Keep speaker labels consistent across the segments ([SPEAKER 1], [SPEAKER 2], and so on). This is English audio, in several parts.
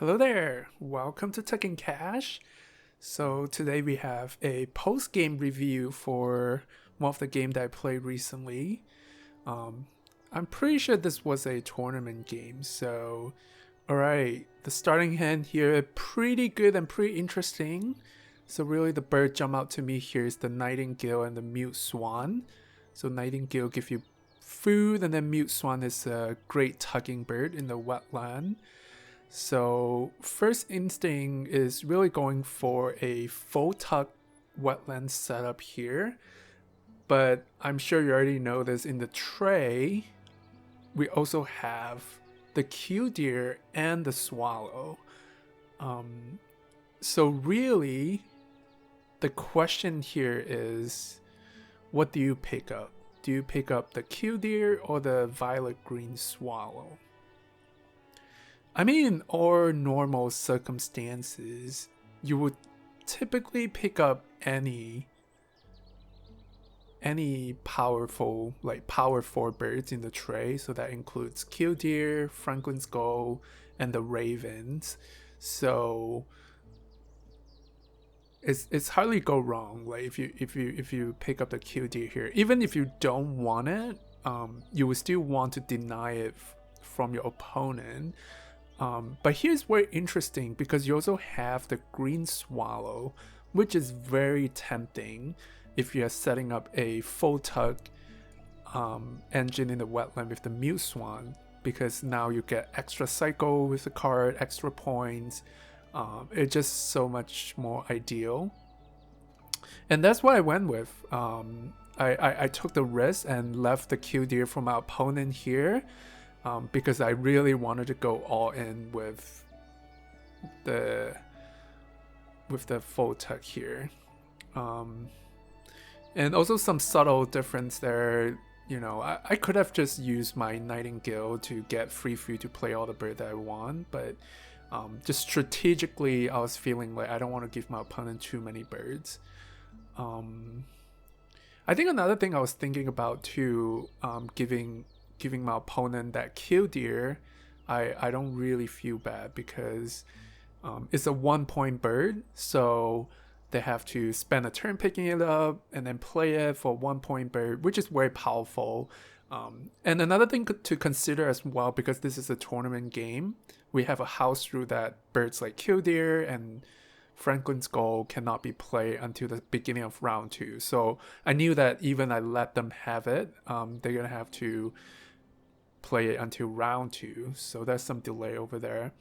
[SPEAKER 1] Hello there, welcome to Tuck and Cash. So today we have a post-game review for one of the game that I played recently. Um, I'm pretty sure this was a tournament game, so alright, the starting hand here, pretty good and pretty interesting. So really the bird jump out to me here is the nightingale and the mute swan. So nightingale give you food, and then mute swan is a great tugging bird in the wetland. So first instinct is really going for a full tuck wetland setup here. But I'm sure you already know this, in the tray, we also have the deer and the swallow. So really, the question here is, what do you pick up? Do you pick up the deer or the violet green swallow? I mean, in all normal circumstances, you would typically pick up any powerful, like power 4 birds in the tray. So that includes killdeer, Franklin's gull, and the ravens. So it's hardly go wrong. Like if you pick up the killdeer here, even if you don't want it, you would still want to deny it from your opponent. But here's where interesting, because you also have the green swallow, which is very tempting if you're setting up a full tug engine in the wetland with the mute swan, because now you get extra cycle with the card, extra points. It's just so much more ideal, and that's what I went with. I took the risk and left the killdeer for my opponent here. Because I really wanted to go all in with the full tech here, and also some subtle difference there. You know, I could have just used my nightingale to get free food to play all the bird that I want, but just strategically, I was feeling like I don't want to give my opponent too many birds. I think another thing I was thinking about too, giving my opponent that killdeer, I don't really feel bad, because it's a 1-point bird, so they have to spend a turn picking it up and then play it for 1-point bird, which is very powerful. And another thing to consider as well, because this is a tournament game, we have a house rule that birds like killdeer and Franklin's gull cannot be played until the beginning of round 2. So I knew that even I let them have it, they're gonna have to play it until round 2, so there's some delay over there.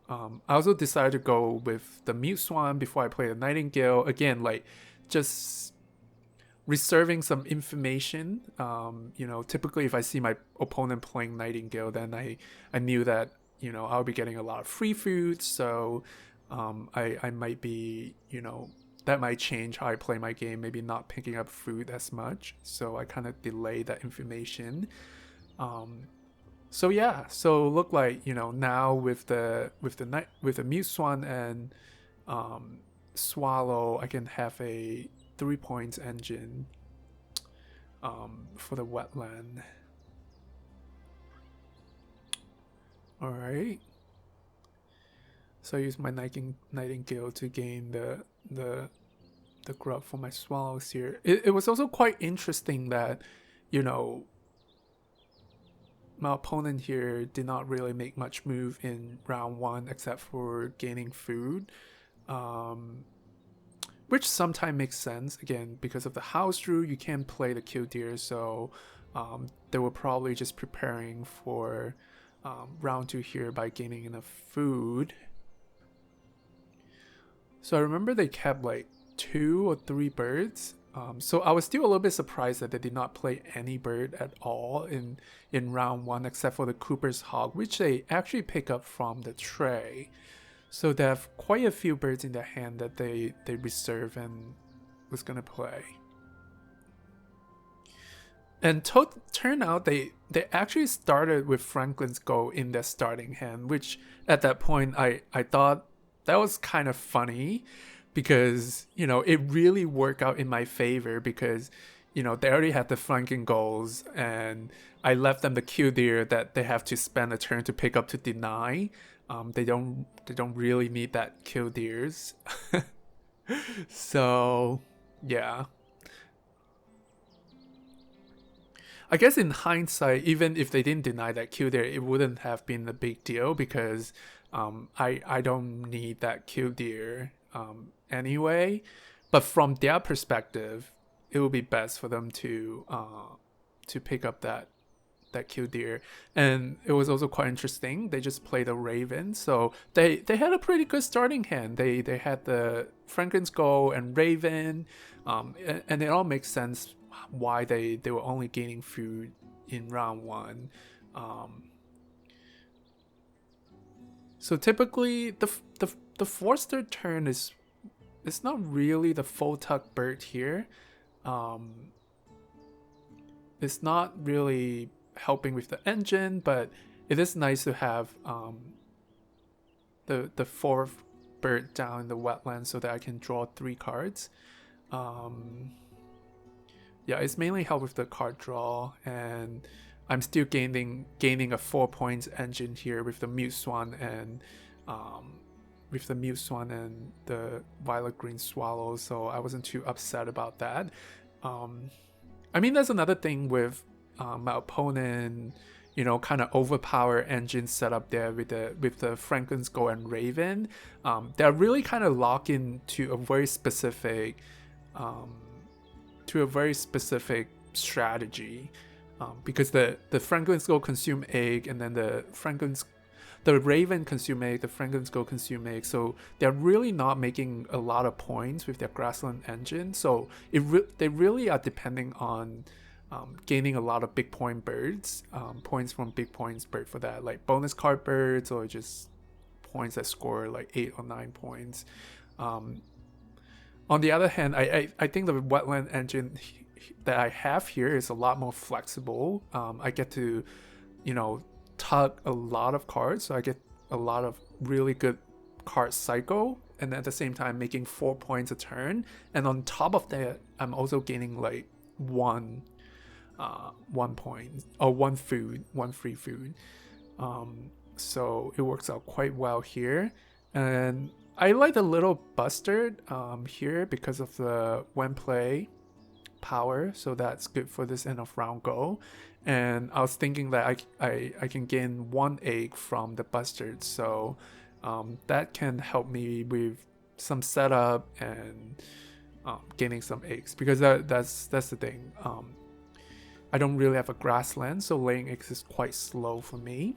[SPEAKER 1] I also decided to go with the mute swan before I play the nightingale, again, like just reserving some information. Typically if I see my opponent playing nightingale, then I knew that I'll be getting a lot of free food, so I might be, that might change how I play my game, maybe not picking up food as much, so I kind of delay that information. So yeah, so look like, now with the mute swan and swallow, I can have a 3 points engine for the wetland. All right. So I use my nightingale to gain the grub for my swallows here. It was also quite interesting that, my opponent here did not really make much move in round 1 except for gaining food, which sometimes makes sense. Again, because of the house rule, you can't play the killdeer, so they were probably just preparing for round 2 here by gaining enough food. So I remember they kept like 2 or 3 birds. So I was still a little bit surprised that they did not play any bird at all in round 1, except for the Cooper's Hawk, which they actually pick up from the tray. So they have quite a few birds in their hand that they reserve and was gonna play. And turn out they actually started with Franklin's gull in their starting hand, which at that point I thought that was kind of funny, because it really worked out in my favor, because they already had the flanking goals, and I left them the killdeer that they have to spend a turn to pick up to deny. They don't really need that killdeers. So yeah, I guess in hindsight, even if they didn't deny that killdeer, it wouldn't have been a big deal because I don't need that killdeer anyway. But from their perspective, it would be best for them to pick up that killdeer. And it was also quite interesting. They just played a raven, so they had a pretty good starting hand. They had the Franklin's Gull and raven, and it all makes sense why they were only gaining food in round one. So typically the Forster turn is, it's not really the full tuck bird here. It's not really helping with the engine, but it is nice to have the fourth bird down in the wetland so that I can draw 3 cards. Yeah, it's mainly help with the card draw, and I'm still gaining a 4 points engine here with the Mute Swan and the Violet Green Swallow, so I wasn't too upset about that. I mean, there's another thing with my opponent, you know, kind of overpower engine setup there with the Franklin's Gull and Raven. They're really kind of locked into a very specific strategy, because the Franklin's Gull consume egg, and then the Raven consume egg, the Franklin's Gull consume egg, so they're really not making a lot of points with their grassland engine. So they really are depending on gaining a lot of big point birds, points from big points bird for that, like bonus card birds or just points that score like 8 or 9 points. On the other hand, I think the wetland engine that I have here is a lot more flexible. I get to, you know, tug a lot of cards, so I get a lot of really good card cycle, and at the same time making 4 points a turn. And on top of that, I'm also gaining like one point or one free food. So it works out quite well here. And I like the little bustard here because of the when play power, so that's good for this end of round goal. And I was thinking that I can gain 1 egg from the bustard, so that can help me with some setup and gaining some eggs, because that's the thing. I don't really have a grassland, so laying eggs is quite slow for me.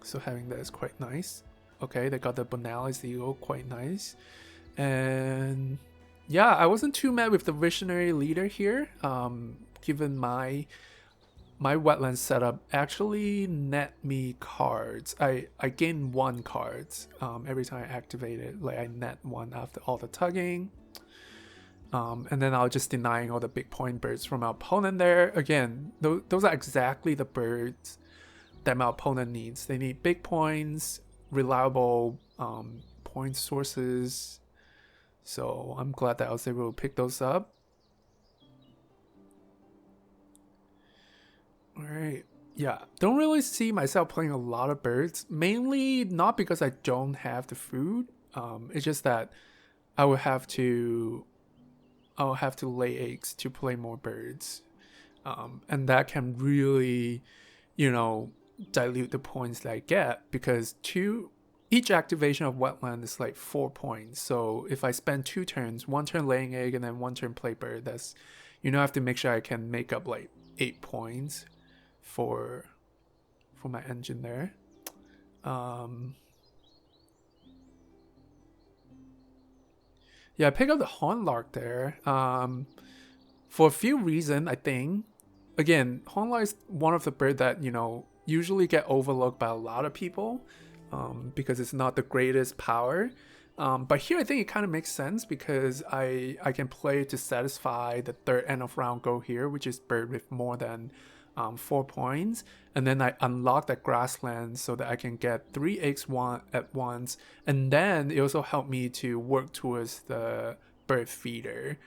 [SPEAKER 1] So having that is quite nice. Okay, they got the Bonalis Eagle, quite nice. And yeah, I wasn't too mad with the Visionary Leader here, given my wetland setup actually net me cards. I gain 1 cards every time I activate it. Like I net 1 after all the tugging. And then I'll just denying all the big point birds from my opponent there. Again, those are exactly the birds that my opponent needs. They need big points, reliable point sources. So I'm glad that I was able to pick those up. Alright, yeah, don't really see myself playing a lot of birds, mainly not because I don't have the food. It's just that I'll have to lay eggs to play more birds, and that can really, you know, dilute the points that I get, because each activation of wetland is like 4 points. So if I spend 2 turns, 1 turn laying egg and then 1 turn play bird, that's, you know, I have to make sure I can make up like 8 points for my engine there. Yeah, I picked up the Hornlark there for a few reasons, I think. Again, Hornlark is one of the birds that, you know, usually get overlooked by a lot of people because it's not the greatest power. But here I think it kind of makes sense because I can play to satisfy the 3rd end of round goal here, which is bird with more than 4 points, and then I unlock that grassland so that I can get 3 eggs at once, and then it also helped me to work towards the bird feeder.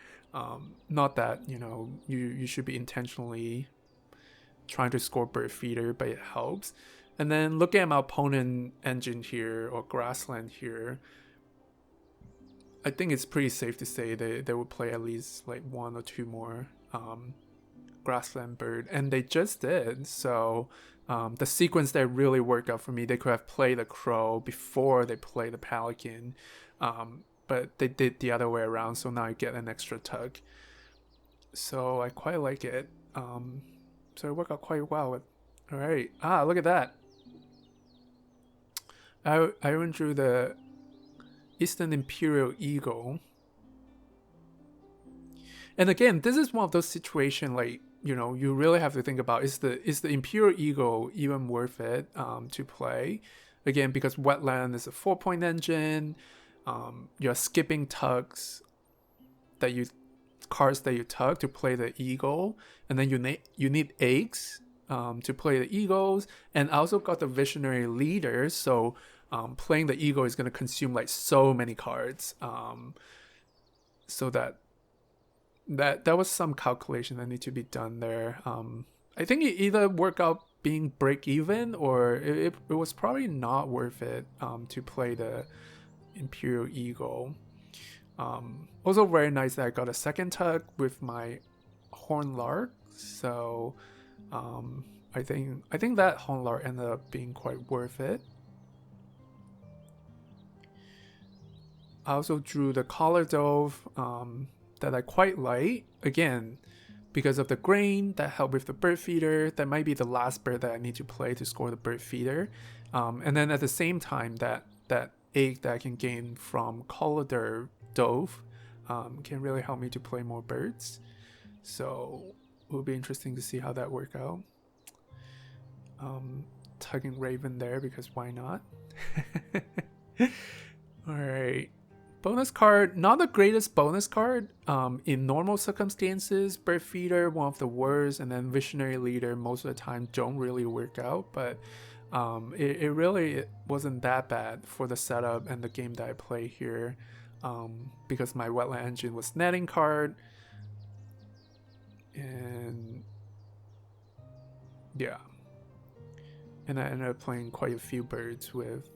[SPEAKER 1] Not that, you know, you should be intentionally trying to score bird feeder, but it helps. And then looking at my opponent engine here, or grassland here, I think it's pretty safe to say they would play at least like 1 or 2 more grassland bird, and they just did. So the sequence that really worked out for me, they could have played the crow before they played the pelican, but they did the other way around, so now I get an extra tug. So I quite like it. So it worked out quite well. All right. Look at that. I went through the Eastern Imperial Eagle. And again, this is one of those situations, like, you know, you really have to think about, is the Imperial Eagle even worth it to play? Again, because Wetland is a 4-point engine. You're skipping tugs cards that you tug to play the Eagle, and then you need eggs to play the Eagles, and I also got the Visionary Leader, so playing the Eagle is going to consume like so many cards, so that was some calculation that need to be done there. I think it either worked out being break even, or it was probably not worth it to play the Imperial Eagle. Also very nice that I got a second tug with my Horn Lark, so I think that Horn Lark ended up being quite worth it. I also drew the Collar Dove that I quite like, again because of the grain that helped with the bird feeder. That might be the last bird that I need to play to score the bird feeder, and then at the same time that egg that I can gain from Collar Dove can really help me to play more birds. So it will be interesting to see how that work out. Tugging Raven there because why not? Alright. Bonus card, not the greatest bonus card. In normal circumstances, Bird Feeder, one of the worst, and then Visionary Leader most of the time don't really work out, but it really wasn't that bad for the setup and the game that I play here, because my Wetland engine was netting card, and yeah, and I ended up playing quite a few birds with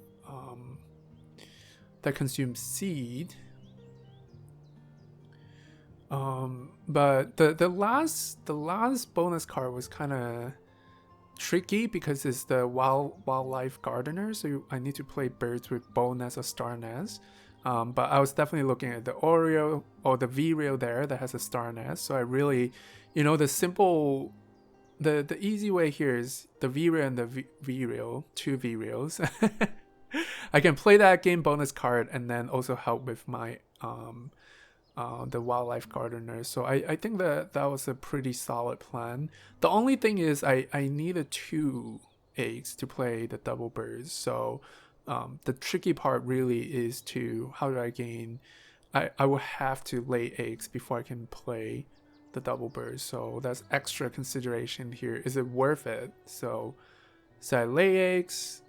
[SPEAKER 1] that consume seed. But the last bonus card was kind of tricky because it's the wildlife gardener, so I need to play birds with bow nest or star nest. But I was definitely looking at the Oriole or the V-Rail there that has a star nest. So I really, the easy way here is the V-Rail and the V-Rail, 2 V-Rails. I can play that game bonus card and then also help with my the wildlife gardener. So I think that was a pretty solid plan. The only thing is I needed 2 eggs to play the double birds. So the tricky part really is how do I gain? I will have to lay eggs before I can play the double birds. So that's extra consideration here. Is it worth it? So I lay eggs.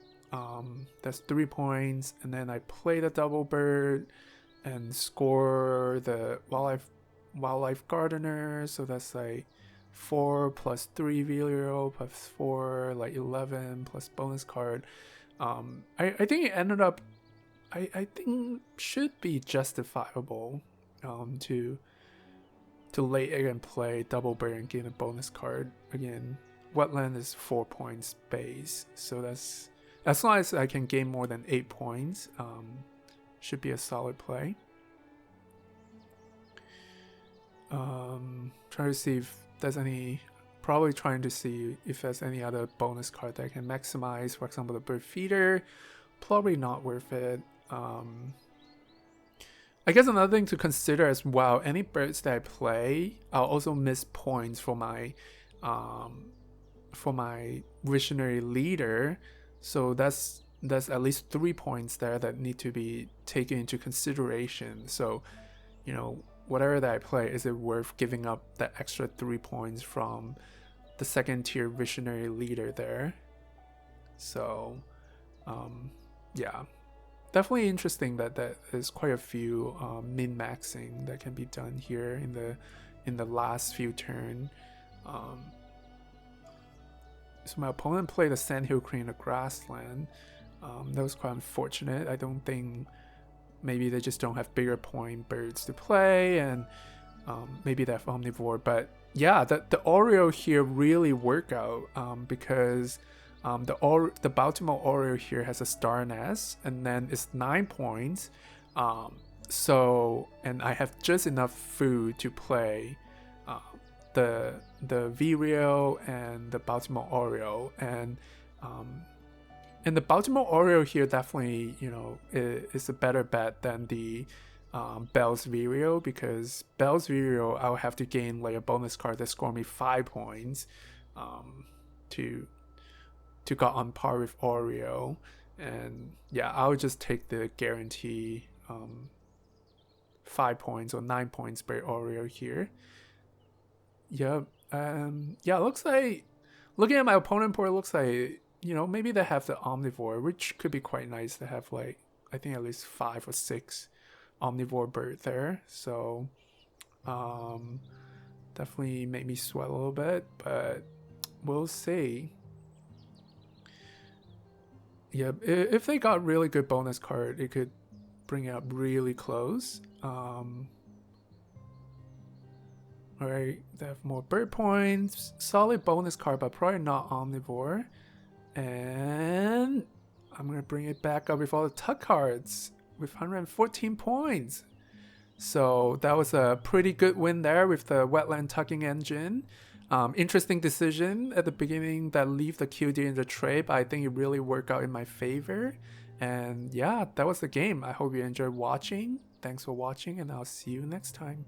[SPEAKER 1] That's 3 points, and then I play the double bird and score the wildlife gardener. So that's like 4 plus 3 V-Rail plus 4, like 11 plus bonus card. I think it ended up, I think should be justifiable to lay egg and play double bird and gain a bonus card. Again, Wetland is 4 points base, so that's, as long as I can gain more than 8 points, should be a solid play. Trying to see if there's any, probably trying to see if there's any other bonus card that I can maximize. For example, the bird feeder, probably not worth it. I guess another thing to consider as well, any birds that I play, I'll also miss points for my Visionary Leader. So that's at least 3 points there that need to be taken into consideration. So, whatever that I play, is it worth giving up that extra 3 points from the second tier Visionary Leader there? So, yeah, definitely interesting that there's quite a few min-maxing that can be done here in the last few turns. So my opponent played a sandhill crane in a grassland. That was quite unfortunate. I don't think maybe they just don't have bigger point birds to play, and maybe they have omnivore. But yeah, the Oreo here really work out because the Baltimore Oreo here has a star nest, and then it's 9 points. And I have just enough food to play the Vireo and the Baltimore Oreo, and the Baltimore Oreo here definitely, you know, is a better bet than the Bell's Vireo, because Bell's Vireo I'll have to gain like a bonus card that score me 5 points to got on par with Oreo. And yeah, I'll just take the guarantee 5 points or 9 points by Oreo here. Yeah, yeah, looks like, looking at my opponent board, looks like, you know, maybe they have the omnivore, which could be quite nice to have, like, I think at least 5 or 6 omnivore bird there. So definitely made me sweat a little bit, but we'll see. Yeah, if they got really good bonus card, it could bring it up really close. Alright, they have more bird points, solid bonus card, but probably not omnivore. And I'm gonna bring it back up with all the tuck cards with 114 points. So that was a pretty good win there with the Wetland tucking engine. Interesting decision at the beginning that leave the QD in the tray, but I think it really worked out in my favor. And yeah, that was the game. I hope you enjoyed watching. Thanks for watching, and I'll see you next time.